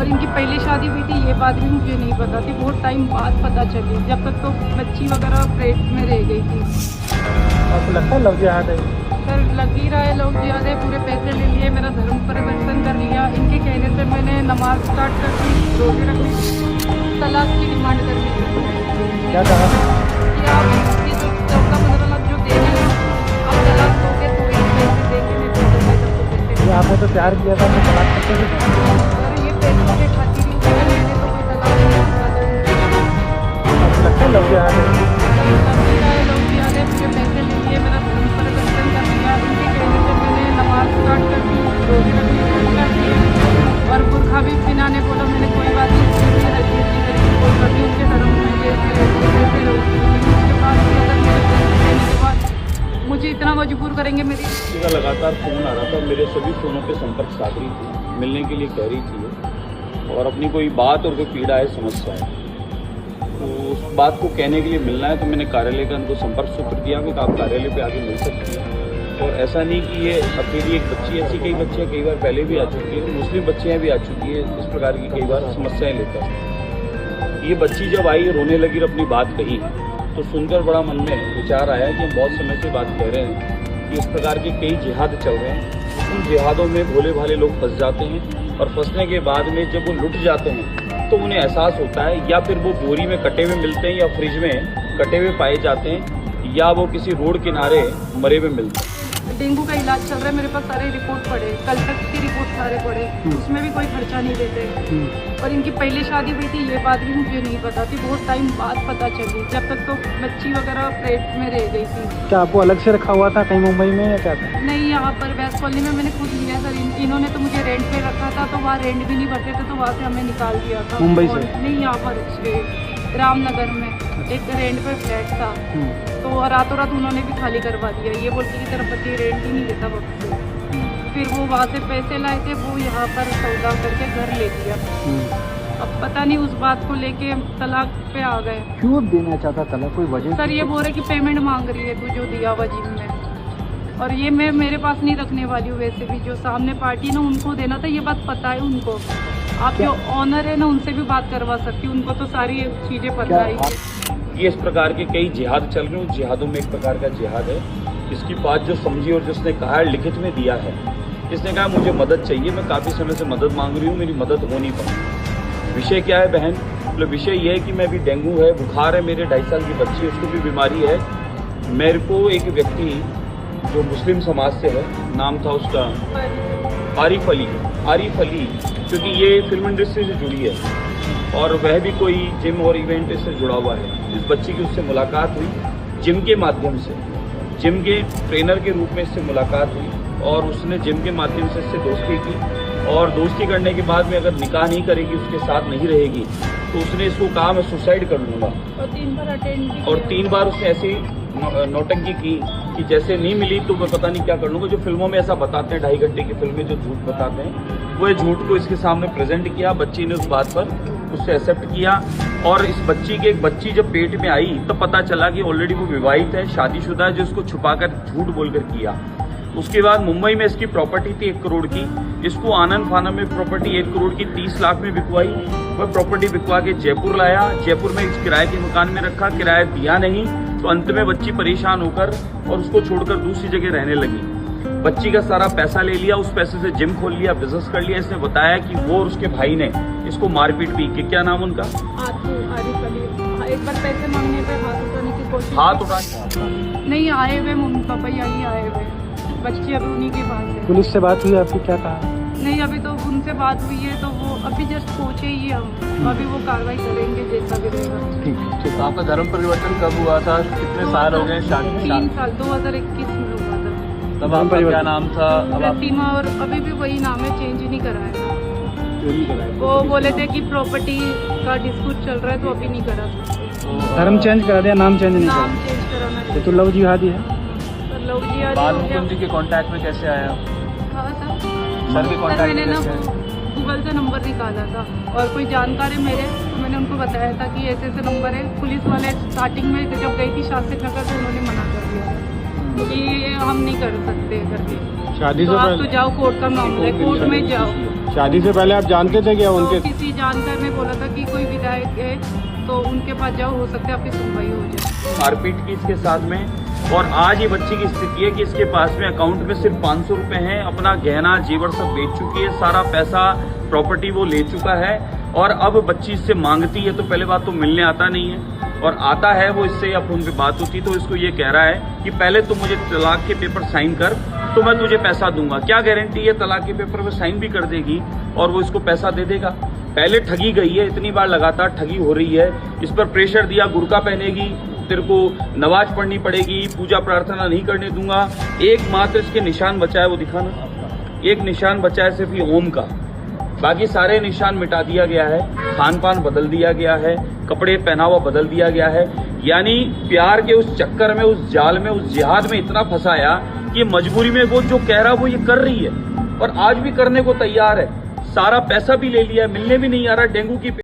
और इनकी पहले शादी हुई थी, ये बात भी मुझे नहीं पता थी, बहुत टाइम बाद पता चली, जब तक तो बच्ची वगैरह पेट में रह गई थी। आपको लगता है लव जिहाद है? सर लग ही रहा है लव जिहाद है, पूरे पैसे ले लिए, मेरा धर्म परिवर्तन कर लिया, इनके कहने से मैंने नमाज स्टार्ट कर दी, रोजे रख ली, तलाक की डिमांड कर ली। क्या कहा? कि आप ये जो 14-15 लाख जो दे रहे हैं, आप तलाक दोगे तो ये पैसे देंगे, नहीं तो पैसे। आपने तो प्यार किया था, तो तलाक कैसे दी? सर ये पैसों के खातिर ही होता है, मैंने तो कोई तलाक नहीं किया। आपको लगता है लव जिहाद है? लोग भी आते मुझे पैसे ले लिए, मेरा धर्म परिवर्तन कर लिया, उनके कहने से मैंने नमाज स्टार्ट कर दी, रोजे रखनी कर दिए, और बुरखा भी पिनाने बोला, मैंने कोई बात नहीं की, रजीत जी कोई बात नहीं, उनके धर्म में ये ऐसे लोग। उसके बाद भी अगर मेरे पैसे देने के बाद मुझे इतना मजबूर करेंगे मेरी। का लगातार फ़ोन आ रहा था, मेरे सभी फ़ोनों पे संपर्क साध रही थी, मिलने के लिए कह रही थी और अपनी कोई बात और कोई पीड़ा है, समस्या है, तो उस बात को कहने के लिए मिलना है। तो मैंने कार्यालय का उनको संपर्क सूत्र दिया कि आप कार्यालय पे आके मिल सकती हैं। और ऐसा नहीं कि ये अकेली एक बच्ची, ऐसी कई बच्चियाँ कई बार पहले भी आ चुकी है, मुस्लिम बच्चियाँ भी आ चुकी है इस प्रकार की कई बार समस्याएँ लेकर। ये बच्ची जब आई, रोने लगी और अपनी बात कही, तो सुनकर बड़ा मन में विचार आया कि हम बहुत समय से बात कह रहे हैं कि इस प्रकार के कई जिहाद चल रहे हैं, उन जिहादों में भोले भाले लोग फंस जाते हैं और फंसने के बाद में जब वो लुट जाते हैं तो उन्हें एहसास होता है, या फिर वो बोरी में कटे हुए मिलते हैं, या फ्रिज में कटे हुए पाए जाते हैं, या वो किसी रोड किनारे मरे हुए मिलते हैं। डेंगू का इलाज चल रहा है, मेरे पास सारे रिपोर्ट पड़े, कल तक की रिपोर्ट सारे पड़े, उसमें भी कोई खर्चा नहीं देते। और इनकी पहले शादी हुई थी, ये बात भी मुझे नहीं पता थी, बहुत टाइम बाद पता चली, जब तक तो बच्ची वगैरह पेट में रह गई थी। क्या आपको अलग से रखा हुआ था कहीं मुंबई में या क्या था? नहीं, यहाँ पर वेस्ट कॉलोनी में मैंने खुद लिया सर, इन्होंने तो मुझे रेंट पे रखा था, तो वहाँ रेंट भी नहीं भरते थे, तो वहाँ से हमें निकाल दिया था। मुंबई से? नहीं, यहाँ पर रामनगर में एक रेंट पे फ्लैट था, तो रातों रात उन्होंने भी खाली करवा दिया, ये बोलती कि तेरा पति रेंट ही नहीं देता वक्त से। फिर वो वहाँ से पैसे लाए थे, वो यहाँ पर सौदा करके घर ले लिया। अब पता नहीं उस बात को लेके तलाक पे आ गए। क्यों देना चाहता तलाक, कोई वजह? सर ये बोल रहे कि पेमेंट मांग रही है तू जो दिया हुआ जिम में, और ये मैं मेरे पास नहीं रखने वाली हूँ, वैसे भी जो सामने पार्टी है ना उनको देना था, ये बात पता है उनको। आप जो ऑनर है ना उनसे भी बात करवा सकती हूँ, उनको तो सारी चीज़ें पता है। ये इस प्रकार के कई जिहाद चल रहे हैं, उस जिहादों में एक प्रकार का जिहाद है। इसकी बात जो समझी और जिसने कहा है, लिखित में दिया है, इसने कहा मुझे मदद चाहिए, मैं काफ़ी समय से मदद मांग रही हूँ, मेरी मदद हो नहीं पाई। विषय क्या है बहन? मतलब विषय ये है कि मैं भी डेंगू है, बुखार है, मेरे 2.5 साल की बच्ची, उसको भी बीमारी है। मेरे को एक व्यक्ति जो मुस्लिम समाज से है, नाम था उसका आरिफ अली, क्योंकि ये फिल्म इंडस्ट्री से जुड़ी है और वह भी कोई जिम और इवेंट से जुड़ा हुआ है। इस बच्ची की उससे मुलाकात हुई जिम के माध्यम से, जिम के ट्रेनर के रूप में इससे मुलाकात हुई और उसने जिम के माध्यम से इससे दोस्ती की, और दोस्ती करने के बाद में अगर निकाह नहीं करेगी, उसके साथ नहीं रहेगी, तो उसने इसको कहा मैं सुसाइड कर लूँगा। और 3 बार उसने ऐसी नौटंकी की कि जैसे नहीं मिली तो मैं पता नहीं क्या कर लूँगा। जो फिल्मों में ऐसा बताते हैं, 2.5 घंटे की फिल्में जो झूठ बताते हैं, वो झूठ को इसके सामने प्रेजेंट किया। बच्ची ने उस बात पर उससे एक्सेप्ट किया, और इस बच्ची के एक बच्ची जब पेट में आई तब पता चला कि ऑलरेडी वो विवाहित है, शादीशुदा है, जो उसको छुपाकर झूठ बोलकर किया। उसके बाद मुंबई में इसकी प्रॉपर्टी थी 1 करोड़ की, इसको आनंद फानन में प्रॉपर्टी 1 करोड़ की 30 लाख में बिकवाई। वह प्रॉपर्टी बिकवा के जयपुर लाया, जयपुर में इस किराए के मकान में रखा, किराया दिया नहीं, तो अंत में बच्ची परेशान होकर और उसको छोड़कर दूसरी जगह रहने लगी। बच्ची का सारा पैसा ले लिया, उस पैसे से जिम खोल लिया, बिजनेस कर लिया। इसने बताया कि वो और उसके भाई ने इसको मारपीट भी की। क्या नाम उनका? आरिफ अली। एक बार पैसे मांगने पे हाथ उठाने की कोशिश, हाथ उठा नहीं आए हुए, मम्मी पापा यही आए हुए, बच्ची अभी उन्हीं के पास है। पुलिस से बात हुई आपकी, क्या कहा? नहीं, अभी तो उनसे बात हुई है, तो वो अभी जस्ट पहुँचे ही हम, अभी वो कार्रवाई करेंगे जैसा भी रहेगा। ठीक। तो आपका धर्म परिवर्तन कब हुआ था, कितने साल हो गए? 3 साल, 2021 में हुआ था। तब आपका क्या नाम था? प्रतिमा, और अभी भी वही नाम है, चेंज ही नहीं कराया। वो बोले थे कि प्रॉपर्टी का डिस्प्यूट चल रहा है, तो अभी नहीं करा सकते। धर्म चेंज करा दिया, नाम चेंज नहीं नाम करा? चेंज कराना ये तो लव जिहादी है। लव जिहादी बाल हो गया। मुकुंद जी के कांटेक्ट में कैसे आया? हाँ सर के सर, कांटेक्ट मैंने में ना कैसे आया? गूगल से नंबर निकाला था, और कोई जानकार है मेरे, तो मैंने उनको बताया था कि ऐसे ऐसे नंबर है। पुलिस वाले स्टार्टिंग में जब गई थी शास्त्री नगर, तो उन्होंने मना कर दिया कि हम नहीं कर सकते करके, शादी तो आप तो जाओ, कोर्ट का मामला है, कोर्ट में जाओ। शादी से पहले आप जानते थे क्या तो उनके? किसी जानकार ने बोला था कि कोई विधायक है तो उनके पास जाओ, हो सकता है आपकी सुनवाई हो जाए। मारपीट की इसके साथ में, और आज ये बच्ची की स्थिति है कि इसके पास में अकाउंट में सिर्फ 500 रुपए हैं, अपना गहना जेवर सब बेच चुकी है, सारा पैसा प्रॉपर्टी वो ले चुका है, और अब बच्ची इससे मांगती है तो पहले बात तो मिलने आता नहीं है, और आता है वो इससे या फोन पे बात होती तो इसको ये कह रहा है कि पहले तो मुझे तलाक के पेपर साइन कर तो मैं तुझे पैसा दूंगा। क्या गारंटी है तलाक के पेपर पे साइन भी कर देगी और वो इसको पैसा दे देगा? पहले ठगी गई है, इतनी बार लगातार ठगी हो रही है, इस पर प्रेशर दिया गुरका पहनेगी, तेरे को नमाज पढ़नी पड़ेगी, पूजा प्रार्थना नहीं करने दूंगा। एकमात्र इसके निशान बचा है, वो दिखाना, एक निशान बचा है सिर्फ ये ओम का, बाकी सारे निशान मिटा दिया गया है, खान पान बदल दिया गया है, कपड़े पहनावा बदल दिया गया है। यानी प्यार के उस चक्कर में, उस जाल में, उस जिहाद में इतना फंसाया कि मजबूरी में वो जो कह रहा वो ये कर रही है, और आज भी करने को तैयार है। सारा पैसा भी ले लिया, मिलने भी नहीं आ रहा। डेंगू की